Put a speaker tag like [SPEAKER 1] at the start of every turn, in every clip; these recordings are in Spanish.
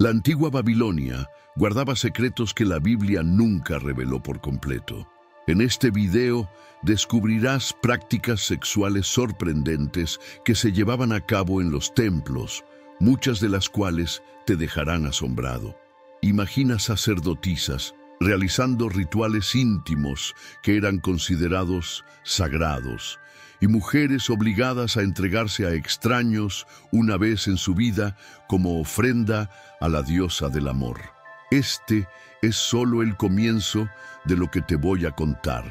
[SPEAKER 1] La antigua Babilonia guardaba secretos que la Biblia nunca reveló por completo. En este video descubrirás prácticas sexuales sorprendentes que se llevaban a cabo en los templos, muchas de las cuales te dejarán asombrado. Imagina sacerdotisas realizando rituales íntimos que eran considerados sagrados, y mujeres obligadas a entregarse a extraños una vez en su vida como ofrenda a la diosa del amor. Este es solo el comienzo de lo que te voy a contar.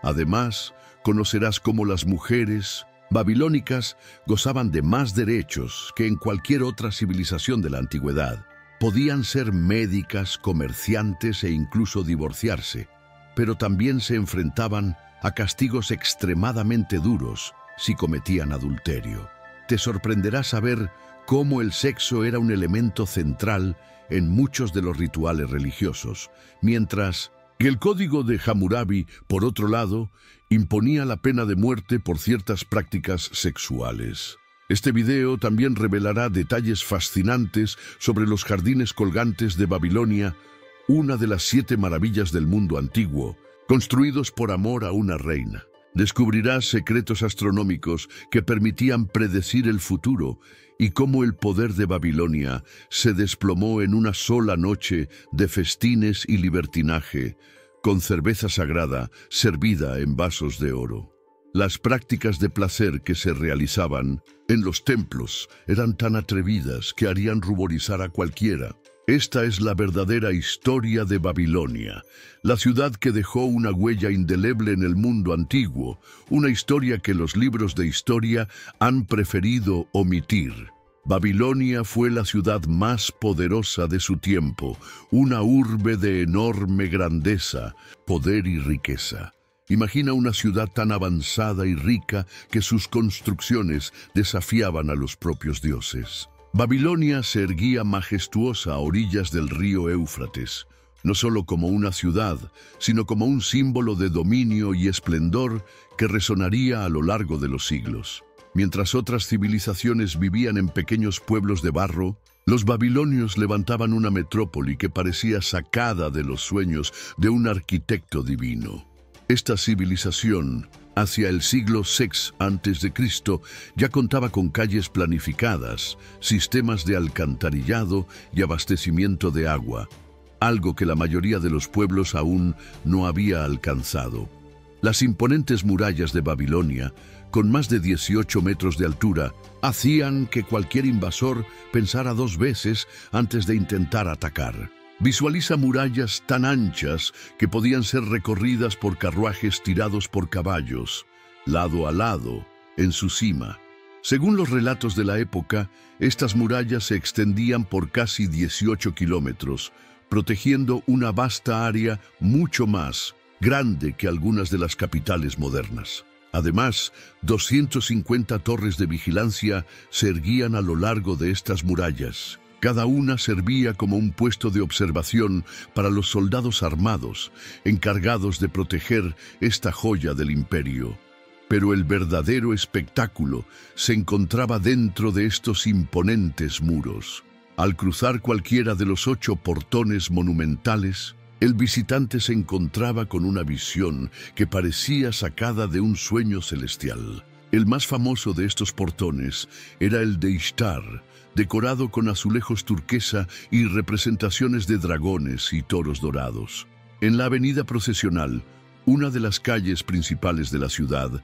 [SPEAKER 1] Además, conocerás cómo las mujeres babilónicas gozaban de más derechos que en cualquier otra civilización de la antigüedad. Podían ser médicas, comerciantes e incluso divorciarse, pero también se enfrentaban a castigos extremadamente duros si cometían adulterio. Te sorprenderá saber cómo el sexo era un elemento central en muchos de los rituales religiosos, mientras que el código de Hammurabi, por otro lado, imponía la pena de muerte por ciertas prácticas sexuales. Este video también revelará detalles fascinantes sobre los jardines colgantes de Babilonia, una de las 7 maravillas del mundo antiguo, construidos por amor a una reina. Descubrirás secretos astronómicos que permitían predecir el futuro y cómo el poder de Babilonia se desplomó en una sola noche de festines y libertinaje, con cerveza sagrada servida en vasos de oro. Las prácticas de placer que se realizaban en los templos eran tan atrevidas que harían ruborizar a cualquiera. Esta es la verdadera historia de Babilonia, la ciudad que dejó una huella indeleble en el mundo antiguo, una historia que los libros de historia han preferido omitir. Babilonia fue la ciudad más poderosa de su tiempo, una urbe de enorme grandeza, poder y riqueza. Imagina una ciudad tan avanzada y rica que sus construcciones desafiaban a los propios dioses. Babilonia se erguía majestuosa a orillas del río Éufrates, no solo como una ciudad, sino como un símbolo de dominio y esplendor que resonaría a lo largo de los siglos. Mientras otras civilizaciones vivían en pequeños pueblos de barro, los babilonios levantaban una metrópoli que parecía sacada de los sueños de un arquitecto divino. Esta civilización, hacia el siglo VI a.C., ya contaba con calles planificadas, sistemas de alcantarillado y abastecimiento de agua, algo que la mayoría de los pueblos aún no había alcanzado. Las imponentes murallas de Babilonia, con más de 18 metros de altura, hacían que cualquier invasor pensara 2 veces antes de intentar atacar. Visualiza murallas tan anchas que podían ser recorridas por carruajes tirados por caballos, lado a lado, en su cima. Según los relatos de la época, estas murallas se extendían por casi 18 kilómetros, protegiendo una vasta área mucho más grande que algunas de las capitales modernas. Además, 250 torres de vigilancia se erguían a lo largo de estas murallas. Cada una servía como un puesto de observación para los soldados armados, encargados de proteger esta joya del imperio. Pero el verdadero espectáculo se encontraba dentro de estos imponentes muros. Al cruzar cualquiera de los 8 portones monumentales, el visitante se encontraba con una visión que parecía sacada de un sueño celestial. El más famoso de estos portones era el de Ishtar, decorado con azulejos turquesa y representaciones de dragones y toros dorados. En la avenida procesional, una de las calles principales de la ciudad,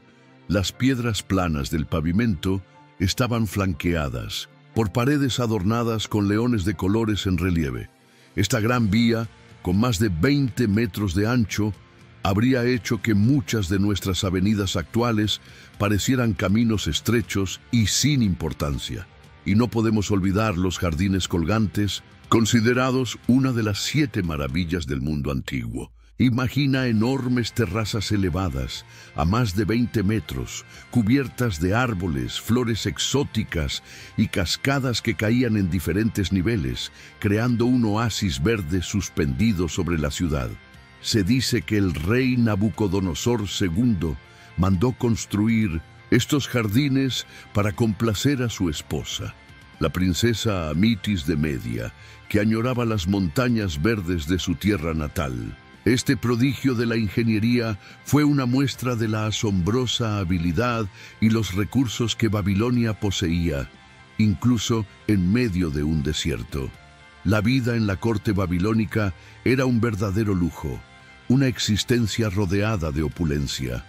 [SPEAKER 1] las piedras planas del pavimento estaban flanqueadas por paredes adornadas con leones de colores en relieve. Esta gran vía, con más de 20 metros de ancho, habría hecho que muchas de nuestras avenidas actuales parecieran caminos estrechos y sin importancia. Y no podemos olvidar los jardines colgantes, considerados una de las 7 maravillas del mundo antiguo. Imagina enormes terrazas elevadas, a más de 20 metros, cubiertas de árboles, flores exóticas y cascadas que caían en diferentes niveles, creando un oasis verde suspendido sobre la ciudad. Se dice que el rey Nabucodonosor II mandó construir estos jardines para complacer a su esposa. la princesa Amitis de Media, que añoraba las montañas verdes de su tierra natal. Este prodigio de la ingeniería fue una muestra de la asombrosa habilidad y los recursos que Babilonia poseía, incluso en medio de un desierto. La vida en la corte babilónica era un verdadero lujo, una existencia rodeada de opulencia.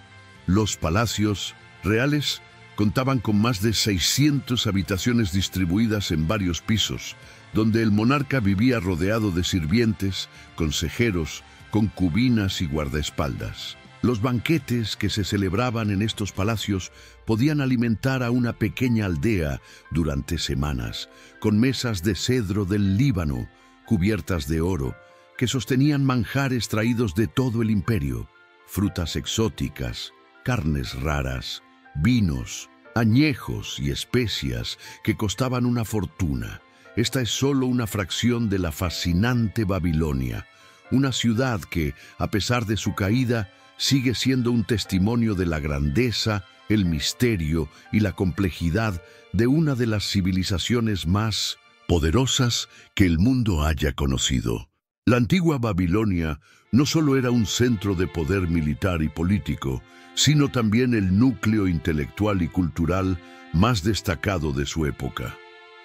[SPEAKER 1] Los palacios reales contaban con más de 600 habitaciones distribuidas en varios pisos, donde el monarca vivía rodeado de sirvientes, consejeros, concubinas y guardaespaldas. Los banquetes que se celebraban en estos palacios podían alimentar a una pequeña aldea durante semanas, con mesas de cedro del Líbano, cubiertas de oro, que sostenían manjares traídos de todo el imperio, frutas exóticas, carnes raras, vinos, añejos y especias que costaban una fortuna. Esta es solo una fracción de la fascinante Babilonia, una ciudad que, a pesar de su caída, sigue siendo un testimonio de la grandeza, el misterio y la complejidad de una de las civilizaciones más poderosas que el mundo haya conocido. La antigua Babilonia no solo era un centro de poder militar y político, sino también el núcleo intelectual y cultural más destacado de su época.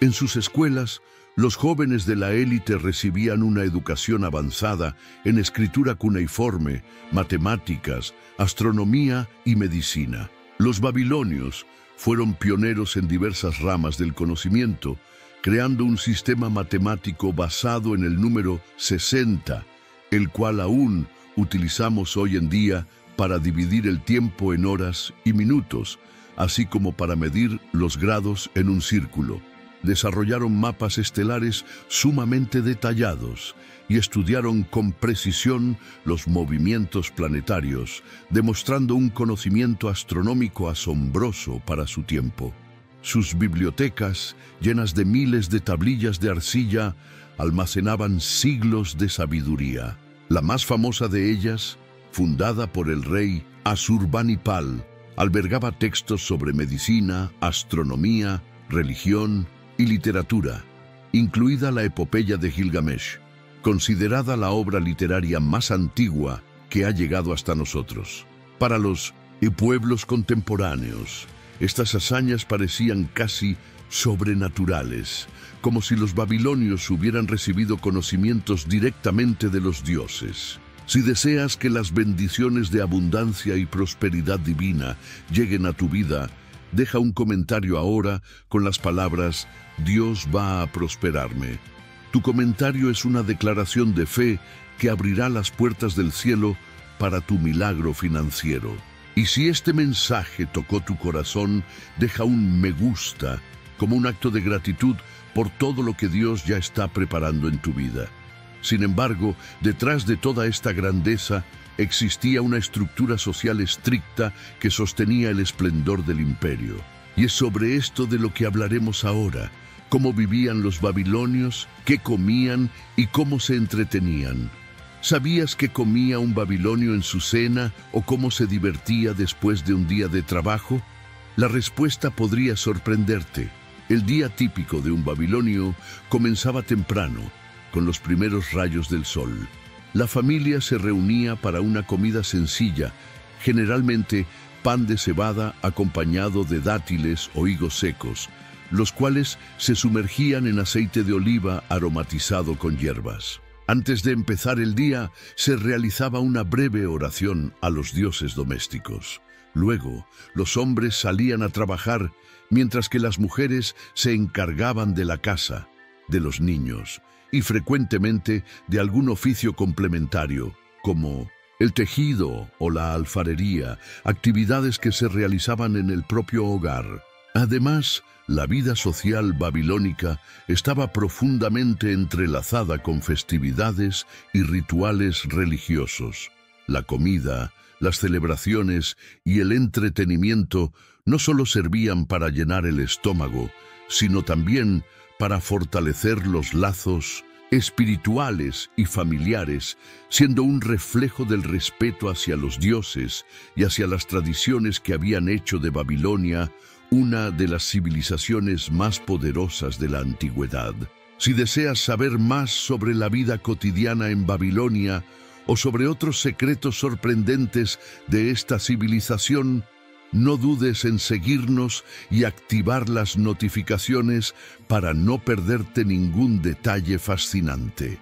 [SPEAKER 1] En sus escuelas, los jóvenes de la élite recibían una educación avanzada en escritura cuneiforme, matemáticas, astronomía y medicina. Los babilonios fueron pioneros en diversas ramas del conocimiento, creando un sistema matemático basado en el número 60, el cual aún utilizamos hoy en día para dividir el tiempo en horas y minutos, así como para medir los grados en un círculo. Desarrollaron mapas estelares sumamente detallados y estudiaron con precisión los movimientos planetarios, demostrando un conocimiento astronómico asombroso para su tiempo. Sus bibliotecas, llenas de miles de tablillas de arcilla, almacenaban siglos de sabiduría. La más famosa de ellas, fundada por el rey Asurbanipal, albergaba textos sobre medicina, astronomía, religión y literatura, incluida la epopeya de Gilgamesh, considerada la obra literaria más antigua que ha llegado hasta nosotros. Para los pueblos contemporáneos, estas hazañas parecían casi sobrenaturales, como si los babilonios hubieran recibido conocimientos directamente de los dioses. Si deseas que las bendiciones de abundancia y prosperidad divina lleguen a tu vida, deja un comentario ahora con las palabras «Dios va a prosperarme». Tu comentario es una declaración de fe que abrirá las puertas del cielo para tu milagro financiero. Y si este mensaje tocó tu corazón, deja un me gusta como un acto de gratitud por todo lo que Dios ya está preparando en tu vida. Sin embargo, detrás de toda esta grandeza existía una estructura social estricta que sostenía el esplendor del imperio. Y es sobre esto de lo que hablaremos ahora: cómo vivían los babilonios, qué comían y cómo se entretenían. ¿Sabías qué comía un babilonio en su cena o cómo se divertía después de un día de trabajo? La respuesta podría sorprenderte. El día típico de un babilonio comenzaba temprano, con los primeros rayos del sol. La familia se reunía para una comida sencilla, generalmente pan de cebada acompañado de dátiles o higos secos, los cuales se sumergían en aceite de oliva aromatizado con hierbas. Antes de empezar el día, se realizaba una breve oración a los dioses domésticos. Luego, los hombres salían a trabajar, mientras que las mujeres se encargaban de la casa, de los niños y frecuentemente de algún oficio complementario, como el tejido o la alfarería, actividades que se realizaban en el propio hogar. Además, la vida social babilónica estaba profundamente entrelazada con festividades y rituales religiosos. La comida, las celebraciones y el entretenimiento no solo servían para llenar el estómago, sino también para fortalecer los lazos espirituales y familiares, siendo un reflejo del respeto hacia los dioses y hacia las tradiciones que habían hecho de Babilonia una de las civilizaciones más poderosas de la antigüedad. Si deseas saber más sobre la vida cotidiana en Babilonia o sobre otros secretos sorprendentes de esta civilización, no dudes en seguirnos y activar las notificaciones para no perderte ningún detalle fascinante.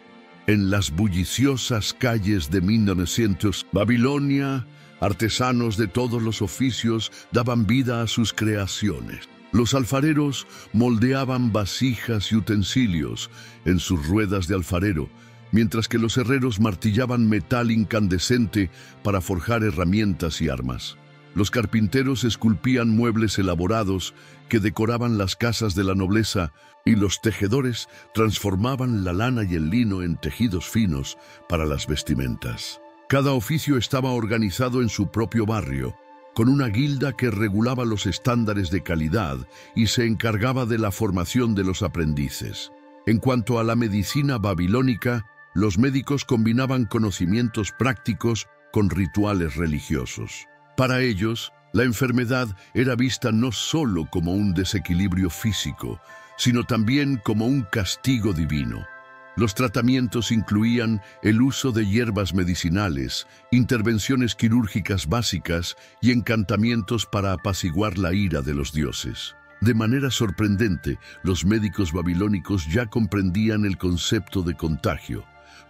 [SPEAKER 1] En las bulliciosas calles de 1900, Babilonia, artesanos de todos los oficios daban vida a sus creaciones. Los alfareros moldeaban vasijas y utensilios en sus ruedas de alfarero, mientras que los herreros martillaban metal incandescente para forjar herramientas y armas. Los carpinteros esculpían muebles elaborados que decoraban las casas de la nobleza, y los tejedores transformaban la lana y el lino en tejidos finos para las vestimentas. Cada oficio estaba organizado en su propio barrio, con una guilda que regulaba los estándares de calidad y se encargaba de la formación de los aprendices. En cuanto a la medicina babilónica, los médicos combinaban conocimientos prácticos con rituales religiosos. Para ellos, la enfermedad era vista no solo como un desequilibrio físico, sino también como un castigo divino. Los tratamientos incluían el uso de hierbas medicinales, intervenciones quirúrgicas básicas y encantamientos para apaciguar la ira de los dioses. De manera sorprendente, los médicos babilónicos ya comprendían el concepto de contagio,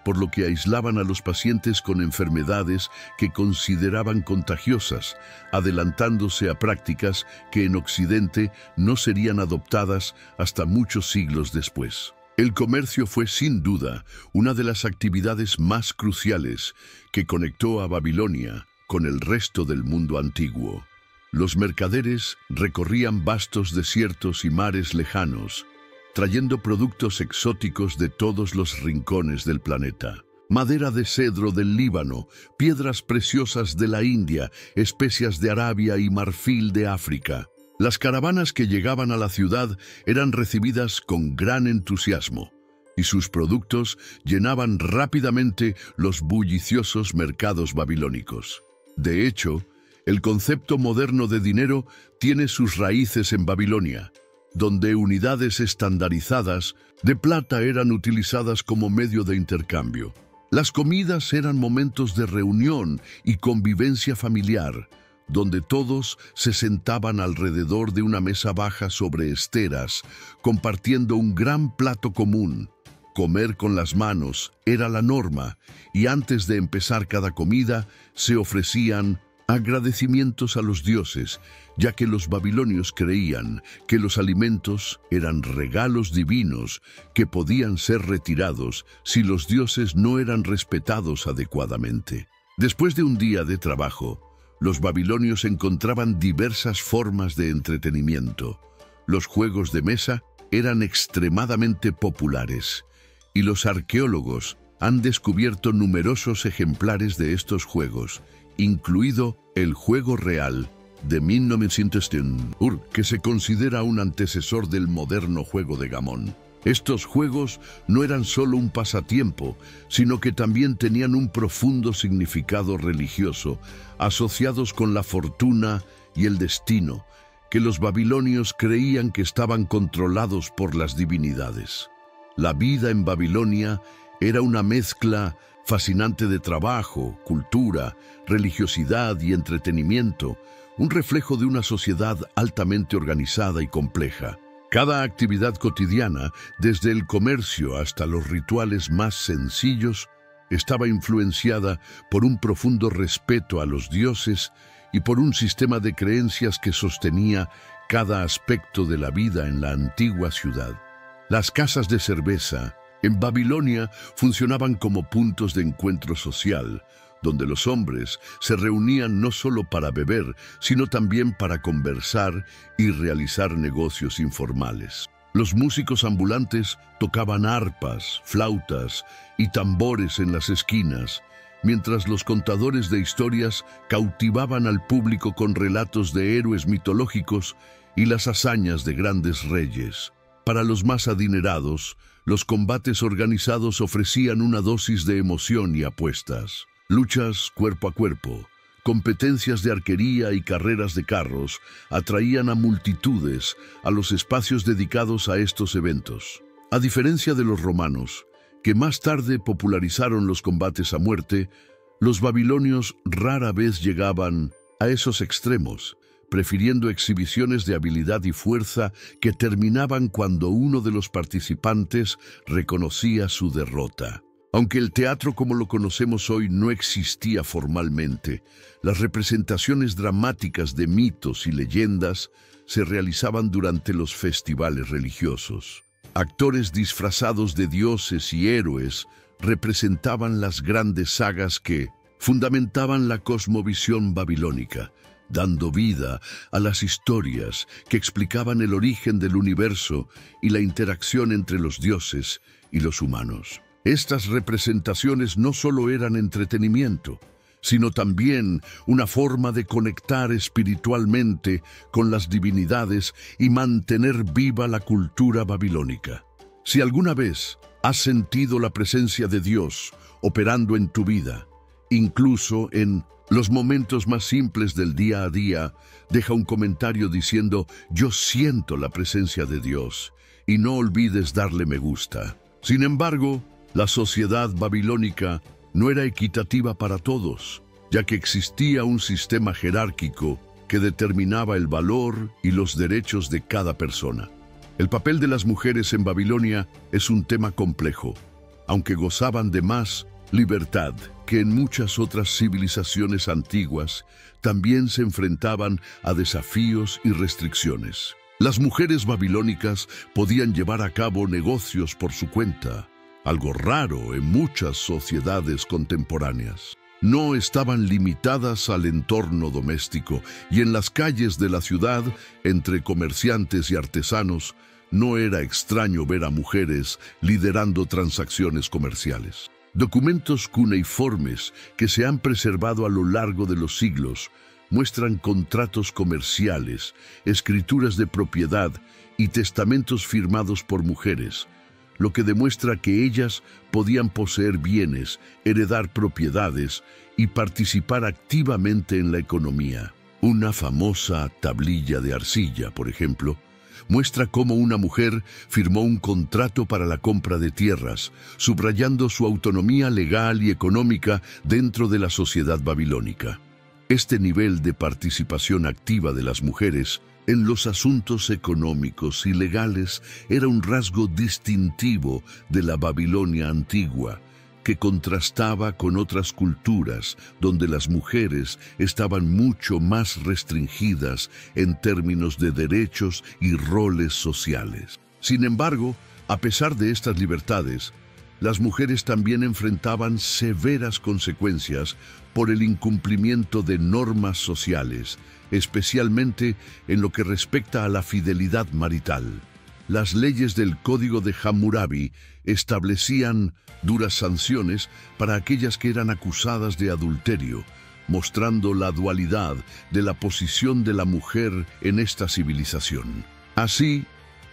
[SPEAKER 1] por lo que aislaban a los pacientes con enfermedades que consideraban contagiosas, adelantándose a prácticas que en Occidente no serían adoptadas hasta muchos siglos después. El comercio fue sin duda una de las actividades más cruciales que conectó a Babilonia con el resto del mundo antiguo. Los mercaderes recorrían vastos desiertos y mares lejanos, trayendo productos exóticos de todos los rincones del planeta. Madera de cedro del Líbano, piedras preciosas de la India, especias de Arabia y marfil de África. Las caravanas que llegaban a la ciudad eran recibidas con gran entusiasmo, y sus productos llenaban rápidamente los bulliciosos mercados babilónicos. De hecho, el concepto moderno de dinero tiene sus raíces en Babilonia, donde unidades estandarizadas de plata eran utilizadas como medio de intercambio. Las comidas eran momentos de reunión y convivencia familiar, donde todos se sentaban alrededor de una mesa baja sobre esteras, compartiendo un gran plato común. Comer con las manos era la norma, y antes de empezar cada comida se ofrecían agradecimientos a los dioses, ya que los babilonios creían que los alimentos eran regalos divinos que podían ser retirados si los dioses no eran respetados adecuadamente. Después de un día de trabajo, los babilonios encontraban diversas formas de entretenimiento. Los juegos de mesa eran extremadamente populares, y los arqueólogos han descubierto numerosos ejemplares de estos juegos, incluido el juego real de 1901, que se considera un antecesor del moderno juego de gamón. Estos juegos no eran solo un pasatiempo, sino que también tenían un profundo significado religioso, asociados con la fortuna y el destino, que los babilonios creían que estaban controlados por las divinidades. La vida en Babilonia era una mezcla fascinante de trabajo, cultura, religiosidad y entretenimiento, un reflejo de una sociedad altamente organizada y compleja. Cada actividad cotidiana, desde el comercio hasta los rituales más sencillos, estaba influenciada por un profundo respeto a los dioses y por un sistema de creencias que sostenía cada aspecto de la vida en la antigua ciudad. Las casas de cerveza en Babilonia funcionaban como puntos de encuentro social, donde los hombres se reunían no solo para beber, sino también para conversar y realizar negocios informales. Los músicos ambulantes tocaban arpas, flautas y tambores en las esquinas, mientras los contadores de historias cautivaban al público con relatos de héroes mitológicos y las hazañas de grandes reyes. Para los más adinerados, los combates organizados ofrecían una dosis de emoción y apuestas. Luchas cuerpo a cuerpo, competencias de arquería y carreras de carros atraían a multitudes a los espacios dedicados a estos eventos. A diferencia de los romanos, que más tarde popularizaron los combates a muerte, los babilonios rara vez llegaban a esos extremos, prefiriendo exhibiciones de habilidad y fuerza que terminaban cuando uno de los participantes reconocía su derrota. Aunque el teatro como lo conocemos hoy no existía formalmente, las representaciones dramáticas de mitos y leyendas se realizaban durante los festivales religiosos. Actores disfrazados de dioses y héroes representaban las grandes sagas que fundamentaban la cosmovisión babilónica, dando vida a las historias que explicaban el origen del universo y la interacción entre los dioses y los humanos. Estas representaciones no solo eran entretenimiento, sino también una forma de conectar espiritualmente con las divinidades y mantener viva la cultura babilónica. Si alguna vez has sentido la presencia de Dios operando en tu vida, incluso en los momentos más simples del día a día, deja un comentario diciendo «Yo siento la presencia de Dios» y no olvides darle me gusta. Sin embargo, la sociedad babilónica no era equitativa para todos, ya que existía un sistema jerárquico que determinaba el valor y los derechos de cada persona. El papel de las mujeres en Babilonia es un tema complejo, aunque gozaban de más libertad que en muchas otras civilizaciones antiguas, también se enfrentaban a desafíos y restricciones. Las mujeres babilónicas podían llevar a cabo negocios por su cuenta, algo raro en muchas sociedades contemporáneas. No estaban limitadas al entorno doméstico y en las calles de la ciudad, entre comerciantes y artesanos, no era extraño ver a mujeres liderando transacciones comerciales. Documentos cuneiformes que se han preservado a lo largo de los siglos muestran contratos comerciales, escrituras de propiedad y testamentos firmados por mujeres, lo que demuestra que ellas podían poseer bienes, heredar propiedades y participar activamente en la economía. Una famosa tablilla de arcilla, por ejemplo, muestra cómo una mujer firmó un contrato para la compra de tierras, subrayando su autonomía legal y económica dentro de la sociedad babilónica. Este nivel de participación activa de las mujeres en los asuntos económicos y legales era un rasgo distintivo de la Babilonia antigua, que contrastaba con otras culturas donde las mujeres estaban mucho más restringidas en términos de derechos y roles sociales. Sin embargo, a pesar de estas libertades, las mujeres también enfrentaban severas consecuencias por el incumplimiento de normas sociales, especialmente en lo que respecta a la fidelidad marital. Las leyes del Código de Hammurabi establecían duras sanciones para aquellas que eran acusadas de adulterio, mostrando la dualidad de la posición de la mujer en esta civilización. Así,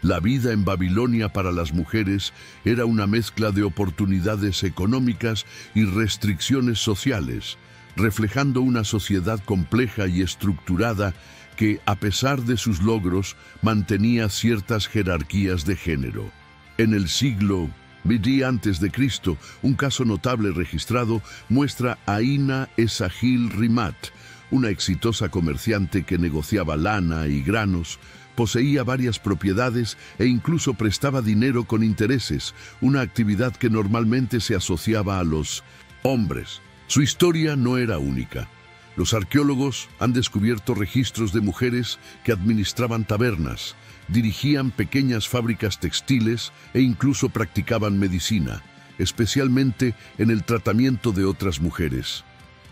[SPEAKER 1] la vida en Babilonia para las mujeres era una mezcla de oportunidades económicas y restricciones sociales, reflejando una sociedad compleja y estructurada que, a pesar de sus logros, mantenía ciertas jerarquías de género. En el siglo BD a.C., un caso notable registrado muestra a Ina Esagil Rimat, una exitosa comerciante que negociaba lana y granos, poseía varias propiedades e incluso prestaba dinero con intereses, una actividad que normalmente se asociaba a los hombres. Su historia no era única. Los arqueólogos han descubierto registros de mujeres que administraban tabernas, dirigían pequeñas fábricas textiles e incluso practicaban medicina, especialmente en el tratamiento de otras mujeres.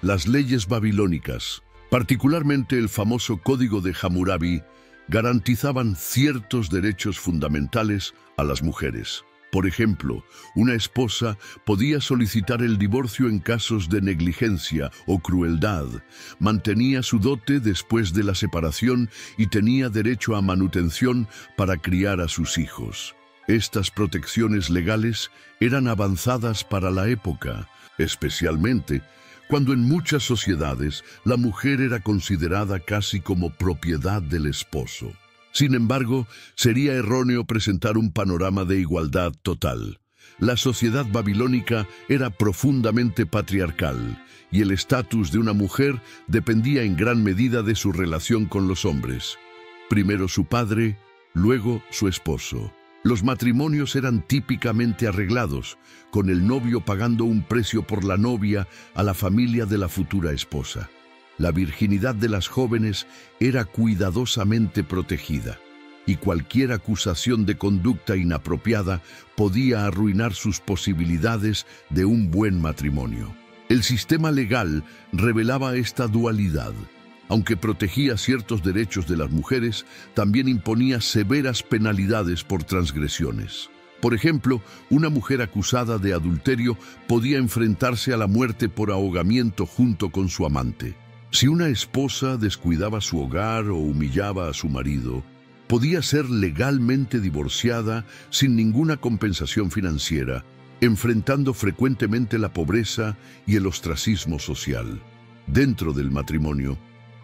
[SPEAKER 1] Las leyes babilónicas, particularmente el famoso Código de Hammurabi, garantizaban ciertos derechos fundamentales a las mujeres. Por ejemplo, una esposa podía solicitar el divorcio en casos de negligencia o crueldad, mantenía su dote después de la separación y tenía derecho a manutención para criar a sus hijos. Estas protecciones legales eran avanzadas para la época, especialmente cuando en muchas sociedades la mujer era considerada casi como propiedad del esposo. Sin embargo, sería erróneo presentar un panorama de igualdad total. La sociedad babilónica era profundamente patriarcal y el estatus de una mujer dependía en gran medida de su relación con los hombres. Primero su padre, luego su esposo. Los matrimonios eran típicamente arreglados, con el novio pagando un precio por la novia a la familia de la futura esposa. La virginidad de las jóvenes era cuidadosamente protegida, y cualquier acusación de conducta inapropiada podía arruinar sus posibilidades de un buen matrimonio. El sistema legal revelaba esta dualidad. Aunque protegía ciertos derechos de las mujeres, también imponía severas penalidades por transgresiones. Por ejemplo, una mujer acusada de adulterio podía enfrentarse a la muerte por ahogamiento junto con su amante. Si una esposa descuidaba su hogar o humillaba a su marido, podía ser legalmente divorciada sin ninguna compensación financiera, enfrentando frecuentemente la pobreza y el ostracismo social. Dentro del matrimonio,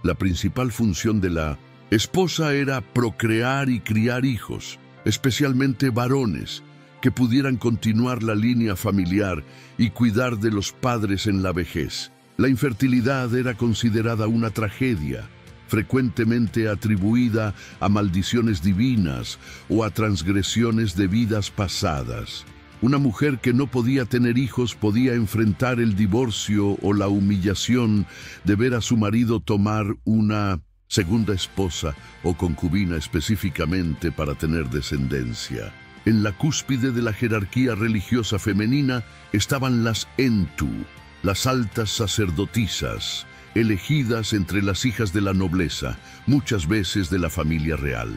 [SPEAKER 1] la principal función de la esposa era procrear y criar hijos, especialmente varones, que pudieran continuar la línea familiar y cuidar de los padres en la vejez. La infertilidad era considerada una tragedia, frecuentemente atribuida a maldiciones divinas o a transgresiones de vidas pasadas. Una mujer que no podía tener hijos podía enfrentar el divorcio o la humillación de ver a su marido tomar una segunda esposa o concubina específicamente para tener descendencia. En la cúspide de la jerarquía religiosa femenina estaban las Entu, las altas sacerdotisas, elegidas entre las hijas de la nobleza, muchas veces de la familia real.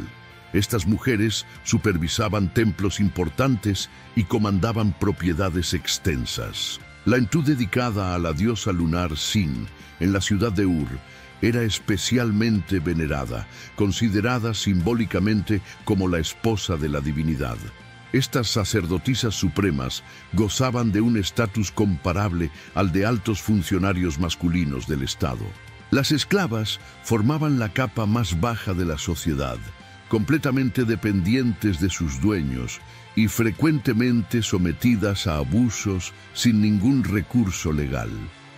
[SPEAKER 1] Estas mujeres supervisaban templos importantes y comandaban propiedades extensas. La Entú dedicada a la diosa lunar Sin, en la ciudad de Ur, era especialmente venerada, considerada simbólicamente como la esposa de la divinidad. Estas sacerdotisas supremas gozaban de un estatus comparable al de altos funcionarios masculinos del Estado. Las esclavas formaban la capa más baja de la sociedad, completamente dependientes de sus dueños y frecuentemente sometidas a abusos sin ningún recurso legal.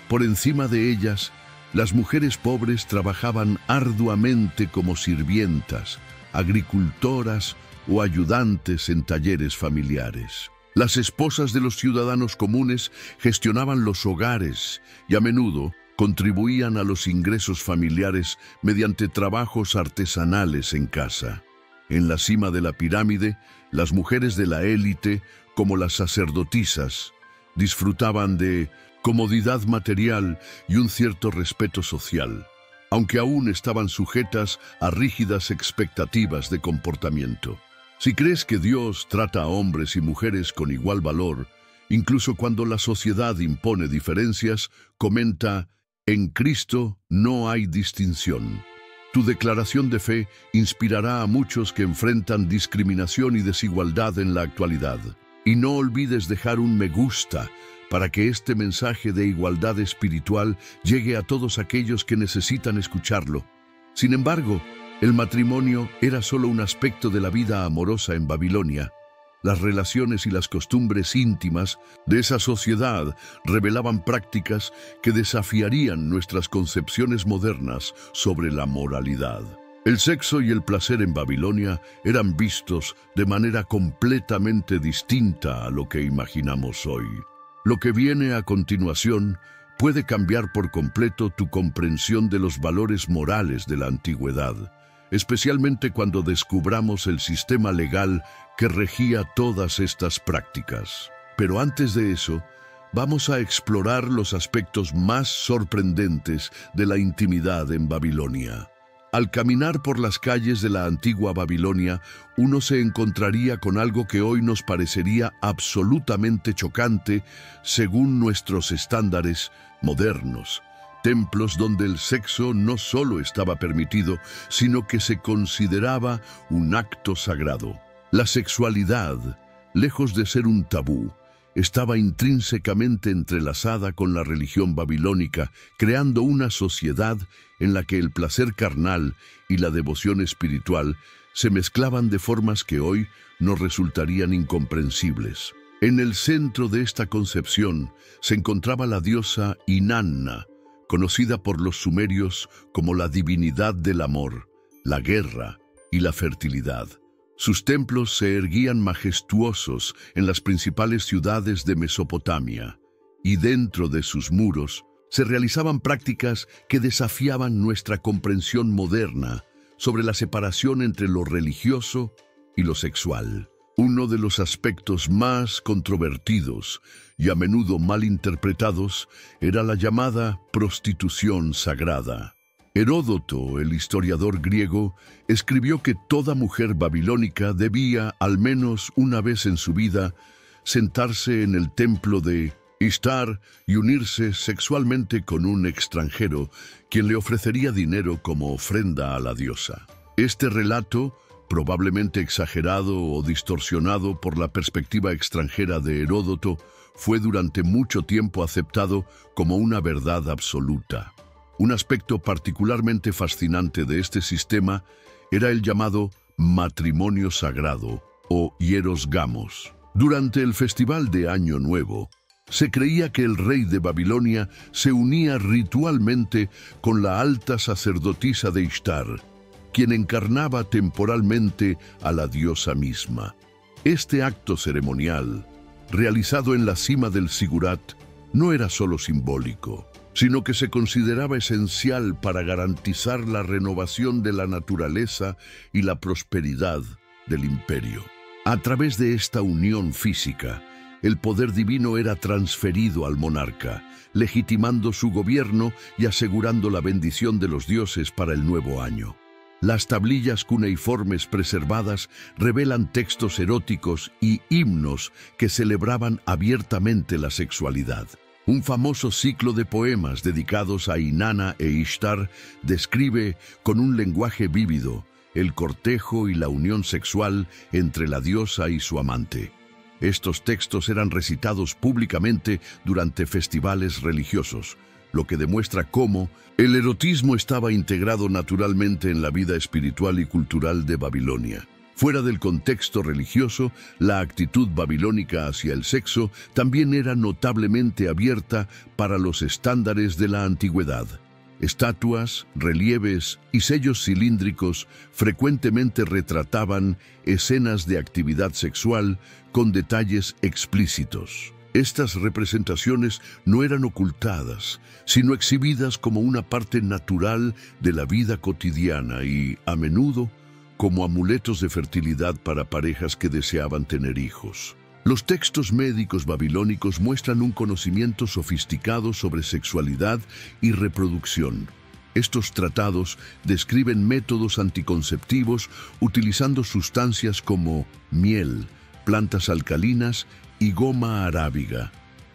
[SPEAKER 1] Por encima de ellas, las mujeres pobres trabajaban arduamente como sirvientas, agricultoras o ayudantes en talleres familiares. Las esposas de los ciudadanos comunes gestionaban los hogares y a menudo contribuían a los ingresos familiares mediante trabajos artesanales en casa. En la cima de la pirámide, las mujeres de la élite, como las sacerdotisas, disfrutaban de comodidad material y un cierto respeto social, aunque aún estaban sujetas a rígidas expectativas de comportamiento. Si crees que Dios trata a hombres y mujeres con igual valor, incluso cuando la sociedad impone diferencias, comenta: en Cristo no hay distinción. Tu declaración de fe inspirará a muchos que enfrentan discriminación y desigualdad en la actualidad. Y no olvides dejar un me gusta para que este mensaje de igualdad espiritual llegue a todos aquellos que necesitan escucharlo. Sin embargo, el matrimonio era solo un aspecto de la vida amorosa en Babilonia. Las relaciones y las costumbres íntimas de esa sociedad revelaban prácticas que desafiarían nuestras concepciones modernas sobre la moralidad. El sexo y el placer en Babilonia eran vistos de manera completamente distinta a lo que imaginamos hoy. Lo que viene a continuación puede cambiar por completo tu comprensión de los valores morales de la antigüedad, especialmente cuando descubramos el sistema legal que regía todas estas prácticas. Pero antes de eso, vamos a explorar los aspectos más sorprendentes de la intimidad en Babilonia. Al caminar por las calles de la antigua Babilonia, uno se encontraría con algo que hoy nos parecería absolutamente chocante según nuestros estándares modernos. Templos donde el sexo no solo estaba permitido, sino que se consideraba un acto sagrado. La sexualidad, lejos de ser un tabú, estaba intrínsecamente entrelazada con la religión babilónica, creando una sociedad en la que el placer carnal y la devoción espiritual se mezclaban de formas que hoy nos resultarían incomprensibles. En el centro de esta concepción se encontraba la diosa Inanna, conocida por los sumerios como la divinidad del amor, la guerra y la fertilidad. Sus templos se erguían majestuosos en las principales ciudades de Mesopotamia, y dentro de sus muros se realizaban prácticas que desafiaban nuestra comprensión moderna sobre la separación entre lo religioso y lo sexual. Uno de los aspectos más controvertidos y a menudo malinterpretados era la llamada prostitución sagrada. Heródoto, el historiador griego, escribió que toda mujer babilónica debía, al menos una vez en su vida, sentarse en el templo de Ishtar y unirse sexualmente con un extranjero, quien le ofrecería dinero como ofrenda a la diosa. Este relato, probablemente exagerado o distorsionado por la perspectiva extranjera de Heródoto, fue durante mucho tiempo aceptado como una verdad absoluta. Un aspecto particularmente fascinante de este sistema era el llamado matrimonio sagrado o hieros gamos. Durante el festival de Año Nuevo, se creía que el rey de Babilonia se unía ritualmente con la alta sacerdotisa de Ishtar, quien encarnaba temporalmente a la diosa misma. Este acto ceremonial, realizado en la cima del Sigurat, no era solo simbólico, sino que se consideraba esencial para garantizar la renovación de la naturaleza y la prosperidad del imperio. A través de esta unión física, el poder divino era transferido al monarca, legitimando su gobierno y asegurando la bendición de los dioses para el nuevo año. Las tablillas cuneiformes preservadas revelan textos eróticos y himnos que celebraban abiertamente la sexualidad. Un famoso ciclo de poemas dedicados a Inanna e Ishtar describe con un lenguaje vívido el cortejo y la unión sexual entre la diosa y su amante. Estos textos eran recitados públicamente durante festivales religiosos, lo que demuestra cómo el erotismo estaba integrado naturalmente en la vida espiritual y cultural de Babilonia. Fuera del contexto religioso, la actitud babilónica hacia el sexo también era notablemente abierta para los estándares de la antigüedad. Estatuas, relieves y sellos cilíndricos frecuentemente retrataban escenas de actividad sexual con detalles explícitos. Estas representaciones no eran ocultadas, sino exhibidas como una parte natural de la vida cotidiana y, a menudo, como amuletos de fertilidad para parejas que deseaban tener hijos. Los textos médicos babilónicos muestran un conocimiento sofisticado sobre sexualidad y reproducción. Estos tratados describen métodos anticonceptivos utilizando sustancias como miel, plantas alcalinas y goma arábiga.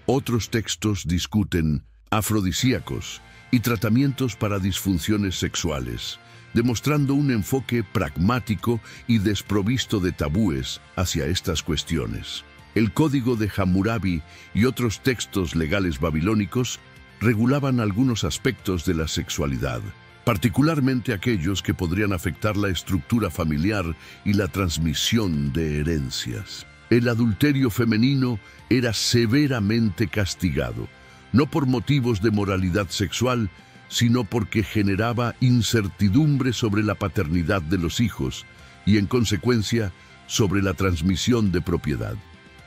[SPEAKER 1] Otros textos discuten afrodisíacos y tratamientos para disfunciones sexuales, demostrando un enfoque pragmático y desprovisto de tabúes hacia estas cuestiones. El Código de Hammurabi y otros textos legales babilónicos regulaban algunos aspectos de la sexualidad, particularmente aquellos que podrían afectar la estructura familiar y la transmisión de herencias. El adulterio femenino era severamente castigado, no por motivos de moralidad sexual, sino porque generaba incertidumbre sobre la paternidad de los hijos y, en consecuencia, sobre la transmisión de propiedad.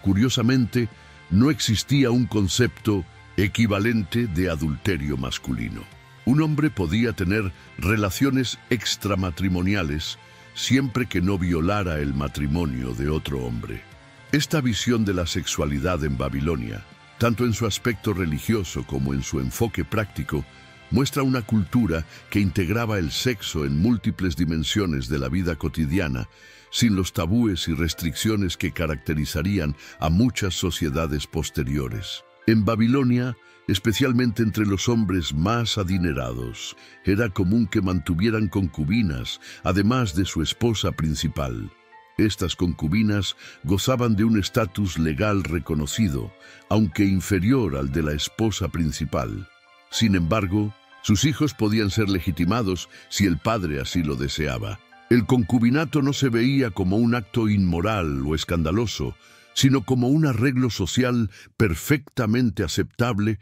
[SPEAKER 1] Curiosamente, no existía un concepto equivalente de adulterio masculino. Un hombre podía tener relaciones extramatrimoniales siempre que no violara el matrimonio de otro hombre. Esta visión de la sexualidad en Babilonia, tanto en su aspecto religioso como en su enfoque práctico, muestra una cultura que integraba el sexo en múltiples dimensiones de la vida cotidiana, sin los tabúes y restricciones que caracterizarían a muchas sociedades posteriores. En Babilonia, especialmente entre los hombres más adinerados, era común que mantuvieran concubinas, además de su esposa principal. Estas concubinas gozaban de un estatus legal reconocido, aunque inferior al de la esposa principal. Sin embargo, sus hijos podían ser legitimados si el padre así lo deseaba. El concubinato no se veía como un acto inmoral o escandaloso, sino como un arreglo social perfectamente aceptable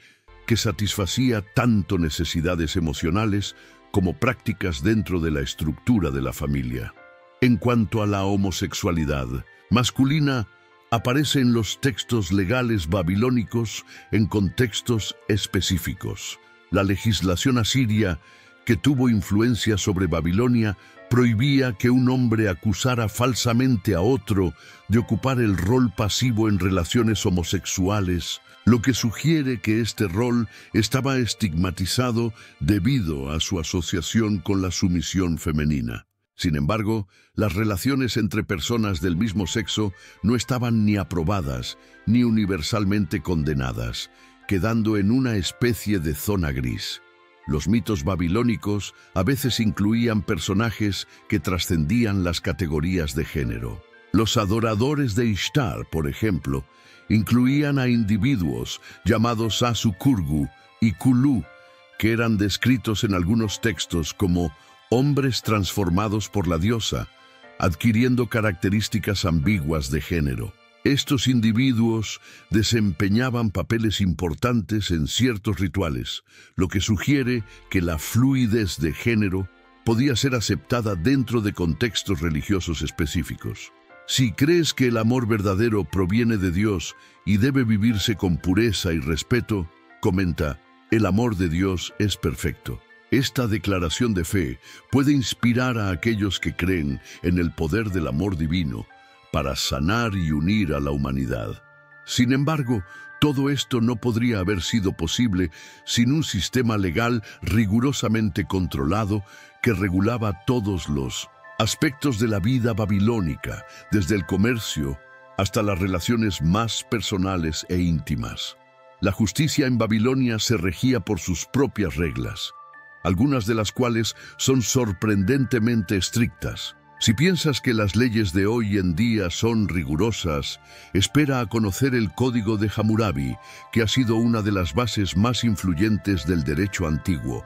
[SPEAKER 1] que satisfacía tanto necesidades emocionales como prácticas dentro de la estructura de la familia. En cuanto a la homosexualidad masculina, aparece en los textos legales babilónicos en contextos específicos. La legislación asiria, que tuvo influencia sobre Babilonia, prohibía que un hombre acusara falsamente a otro de ocupar el rol pasivo en relaciones homosexuales, lo que sugiere que este rol estaba estigmatizado debido a su asociación con la sumisión femenina. Sin embargo, las relaciones entre personas del mismo sexo no estaban ni aprobadas ni universalmente condenadas, quedando en una especie de zona gris. Los mitos babilónicos a veces incluían personajes que trascendían las categorías de género. Los adoradores de Ishtar, por ejemplo, incluían a individuos llamados Asukurgu y Kulu, que eran descritos en algunos textos como hombres transformados por la diosa, adquiriendo características ambiguas de género. Estos individuos desempeñaban papeles importantes en ciertos rituales, lo que sugiere que la fluidez de género podía ser aceptada dentro de contextos religiosos específicos. Si crees que el amor verdadero proviene de Dios y debe vivirse con pureza y respeto, comenta, el amor de Dios es perfecto. Esta declaración de fe puede inspirar a aquellos que creen en el poder del amor divino para sanar y unir a la humanidad. Sin embargo, todo esto no podría haber sido posible sin un sistema legal rigurosamente controlado que regulaba todos los aspectos de la vida babilónica, desde el comercio hasta las relaciones más personales e íntimas. La justicia en Babilonia se regía por sus propias reglas, algunas de las cuales son sorprendentemente estrictas. Si piensas que las leyes de hoy en día son rigurosas, espera a conocer el Código de Hammurabi, que ha sido una de las bases más influyentes del derecho antiguo.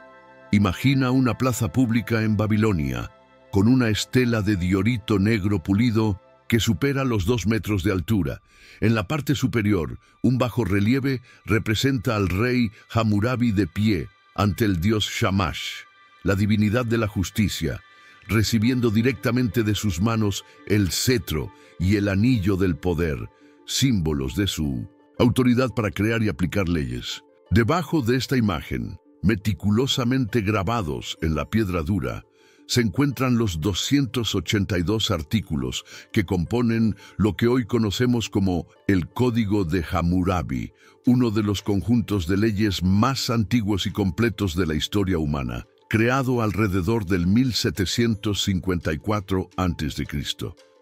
[SPEAKER 1] Imagina una plaza pública en Babilonia, con una estela de diorito negro pulido que supera los 2 metros de altura. En la parte superior, un bajorrelieve representa al rey Hammurabi de pie ante el dios Shamash, la divinidad de la justicia, recibiendo directamente de sus manos el cetro y el anillo del poder, símbolos de su autoridad para crear y aplicar leyes. Debajo de esta imagen, meticulosamente grabados en la piedra dura, se encuentran los 282 artículos que componen lo que hoy conocemos como el Código de Hammurabi, uno de los conjuntos de leyes más antiguos y completos de la historia humana, creado alrededor del 1754 a.C.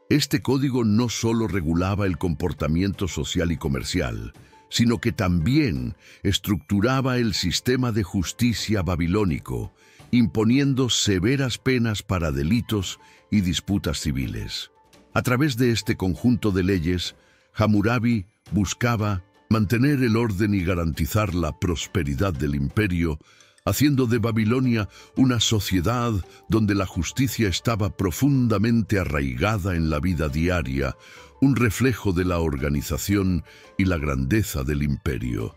[SPEAKER 1] Este código no solo regulaba el comportamiento social y comercial, sino que también estructuraba el sistema de justicia babilónico, imponiendo severas penas para delitos y disputas civiles. A través de este conjunto de leyes, Hammurabi buscaba mantener el orden y garantizar la prosperidad del imperio, haciendo de Babilonia una sociedad donde la justicia estaba profundamente arraigada en la vida diaria, un reflejo de la organización y la grandeza del imperio.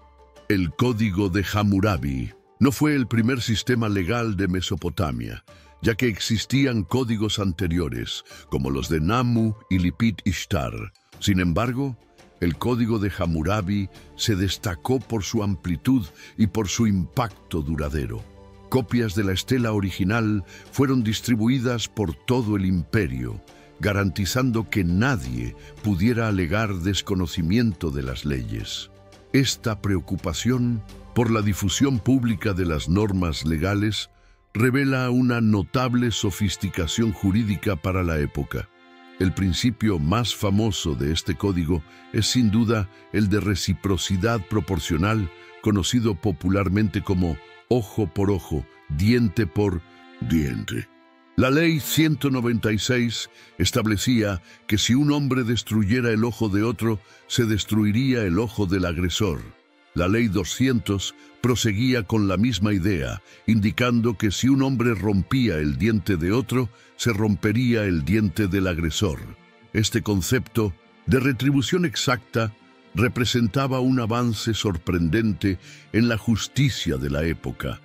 [SPEAKER 1] El Código de Hammurabi no fue el primer sistema legal de Mesopotamia, ya que existían códigos anteriores, como los de Nammu y Lipit Ishtar. Sin embargo, el Código de Hammurabi se destacó por su amplitud y por su impacto duradero. Copias de la estela original fueron distribuidas por todo el imperio, garantizando que nadie pudiera alegar desconocimiento de las leyes. Esta preocupación por la difusión pública de las normas legales revela una notable sofisticación jurídica para la época. El principio más famoso de este código es sin duda el de reciprocidad proporcional, conocido popularmente como ojo por ojo, diente por diente. La ley 196 establecía que si un hombre destruyera el ojo de otro, se destruiría el ojo del agresor. La ley 200 proseguía con la misma idea, indicando que si un hombre rompía el diente de otro, se rompería el diente del agresor. Este concepto de retribución exacta representaba un avance sorprendente en la justicia de la época,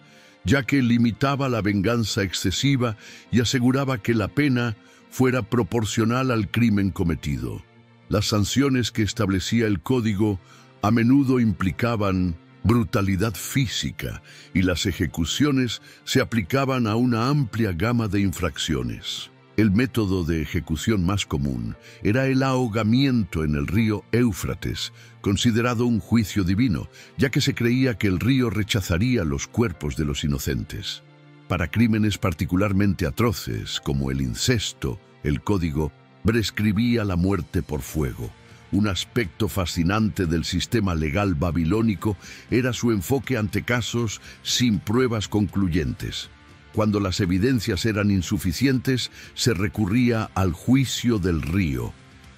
[SPEAKER 1] ya que limitaba la venganza excesiva y aseguraba que la pena fuera proporcional al crimen cometido. Las sanciones que establecía el código a menudo implicaban brutalidad física y las ejecuciones se aplicaban a una amplia gama de infracciones. El método de ejecución más común era el ahogamiento en el río Éufrates, considerado un juicio divino, ya que se creía que el río rechazaría los cuerpos de los inocentes. Para crímenes particularmente atroces, como el incesto, el código prescribía la muerte por fuego. Un aspecto fascinante del sistema legal babilónico era su enfoque ante casos sin pruebas concluyentes. Cuando las evidencias eran insuficientes, se recurría al juicio del río.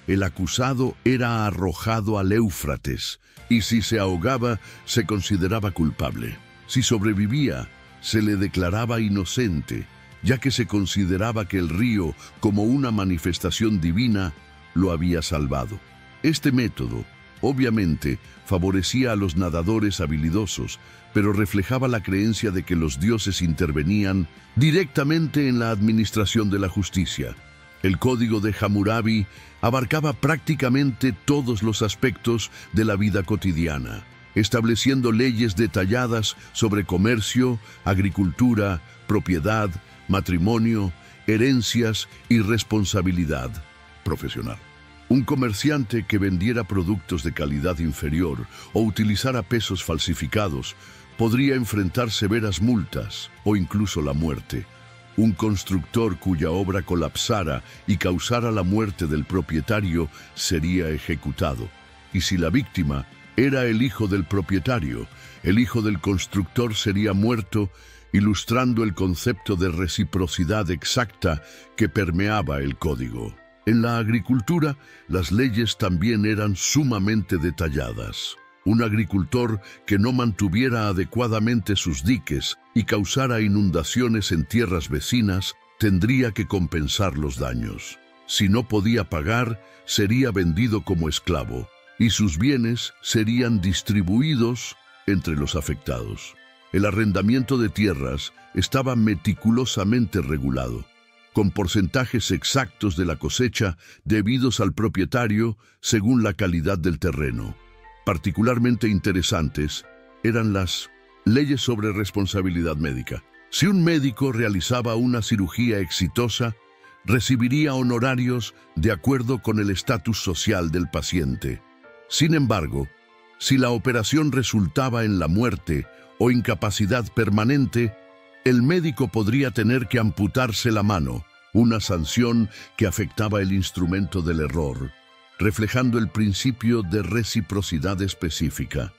[SPEAKER 1] El acusado era arrojado al Éufrates, y si se ahogaba, se consideraba culpable. Si sobrevivía, se le declaraba inocente, ya que se consideraba que el río, como una manifestación divina, lo había salvado. Este método, obviamente, favorecía a los nadadores habilidosos, pero reflejaba la creencia de que los dioses intervenían directamente en la administración de la justicia. El código de Hammurabi abarcaba prácticamente todos los aspectos de la vida cotidiana, estableciendo leyes detalladas sobre comercio, agricultura, propiedad, matrimonio, herencias y responsabilidad profesional. Un comerciante que vendiera productos de calidad inferior o utilizara pesos falsificados podría enfrentar severas multas o incluso la muerte. Un constructor cuya obra colapsara y causara la muerte del propietario sería ejecutado. Y si la víctima era el hijo del propietario, el hijo del constructor sería muerto, ilustrando el concepto de reciprocidad exacta que permeaba el código. En la agricultura, las leyes también eran sumamente detalladas. Un agricultor que no mantuviera adecuadamente sus diques y causara inundaciones en tierras vecinas tendría que compensar los daños. Si no podía pagar, sería vendido como esclavo y sus bienes serían distribuidos entre los afectados. El arrendamiento de tierras estaba meticulosamente regulado, con porcentajes exactos de la cosecha debidos al propietario según la calidad del terreno. Particularmente interesantes eran las leyes sobre responsabilidad médica. Si un médico realizaba una cirugía exitosa, recibiría honorarios de acuerdo con el estatus social del paciente. Sin embargo, si la operación resultaba en la muerte o incapacidad permanente, el médico podría tener que amputarse la mano, una sanción que afectaba el instrumento del error, reflejando el principio de reciprocidad específica.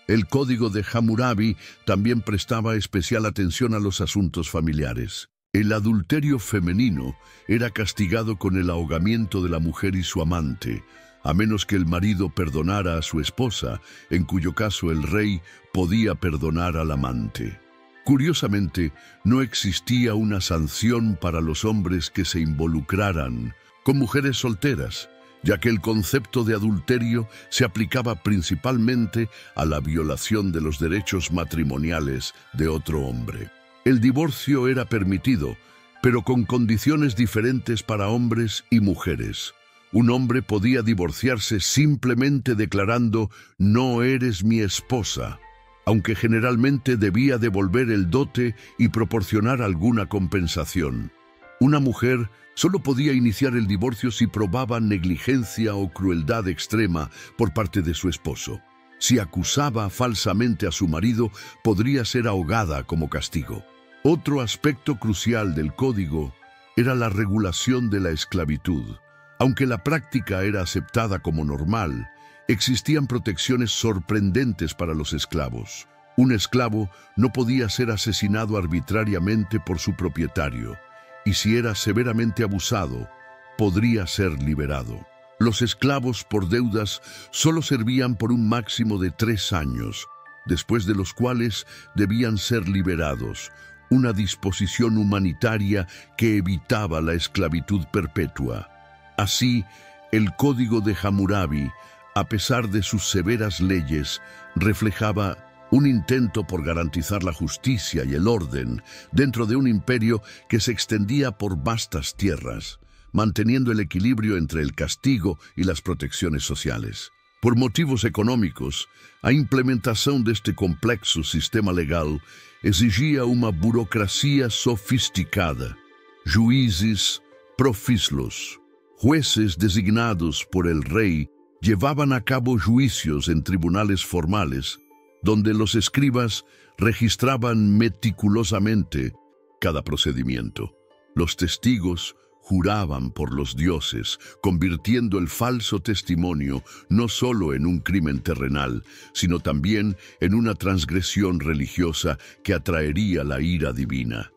[SPEAKER 1] El código de Hammurabi también prestaba especial atención a los asuntos familiares. El adulterio femenino era castigado con el ahogamiento de la mujer y su amante, a menos que el marido perdonara a su esposa, en cuyo caso el rey podía perdonar al amante. Curiosamente, no existía una sanción para los hombres que se involucraran con mujeres solteras, ya que el concepto de adulterio se aplicaba principalmente a la violación de los derechos matrimoniales de otro hombre. El divorcio era permitido, pero con condiciones diferentes para hombres y mujeres. Un hombre podía divorciarse simplemente declarando «no eres mi esposa», aunque generalmente debía devolver el dote y proporcionar alguna compensación. Una mujer solo podía iniciar el divorcio si probaba negligencia o crueldad extrema por parte de su esposo. Si acusaba falsamente a su marido, podría ser ahogada como castigo. Otro aspecto crucial del código era la regulación de la esclavitud. Aunque la práctica era aceptada como normal, existían protecciones sorprendentes para los esclavos. Un esclavo no podía ser asesinado arbitrariamente por su propietario. y si era severamente abusado, podría ser liberado. Los esclavos por deudas solo servían por un máximo de 3 años, después de los cuales debían ser liberados, una disposición humanitaria que evitaba la esclavitud perpetua. Así, el Código de Hammurabi, a pesar de sus severas leyes, reflejaba un intento por garantizar la justicia y el orden dentro de un imperio que se extendía por vastas tierras, manteniendo el equilibrio entre el castigo y las protecciones sociales. Por motivos económicos, a implementação deste complexo sistema legal exigia uma burocracia sofisticada, juízes proficios, jueces designados por el rey llevaban a cabo juicios en tribunales formales, donde los escribas registraban meticulosamente cada procedimiento. Los testigos juraban por los dioses, convirtiendo el falso testimonio no solo en un crimen terrenal, sino también en una transgresión religiosa que atraería la ira divina.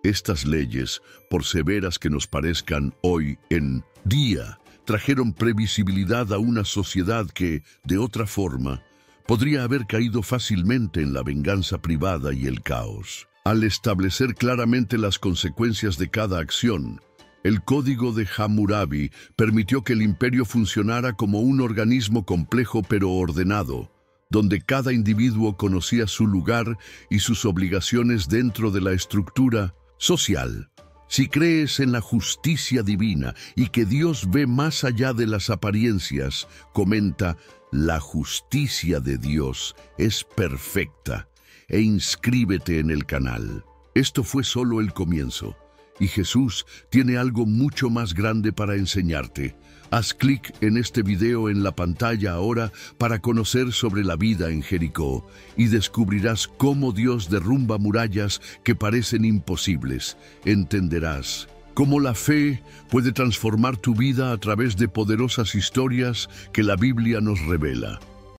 [SPEAKER 1] Estas leyes, por severas que nos parezcan hoy en día, trajeron previsibilidad a una sociedad que, de otra forma, podría haber caído fácilmente en la venganza privada y el caos. Al establecer claramente las consecuencias de cada acción, el Código de Hammurabi permitió que el imperio funcionara como un organismo complejo pero ordenado, donde cada individuo conocía su lugar y sus obligaciones dentro de la estructura social. Si crees en la justicia divina y que Dios ve más allá de las apariencias, comenta: la justicia de Dios es perfecta, e inscríbete en el canal. Esto fue solo el comienzo, y Jesús tiene algo mucho más grande para enseñarte. Haz clic en este video en la pantalla ahora para conocer sobre la vida en Jericó y descubrirás cómo Dios derrumba murallas que parecen imposibles. Entenderás cómo la fe puede transformar tu vida a través de poderosas historias que la Biblia nos revela.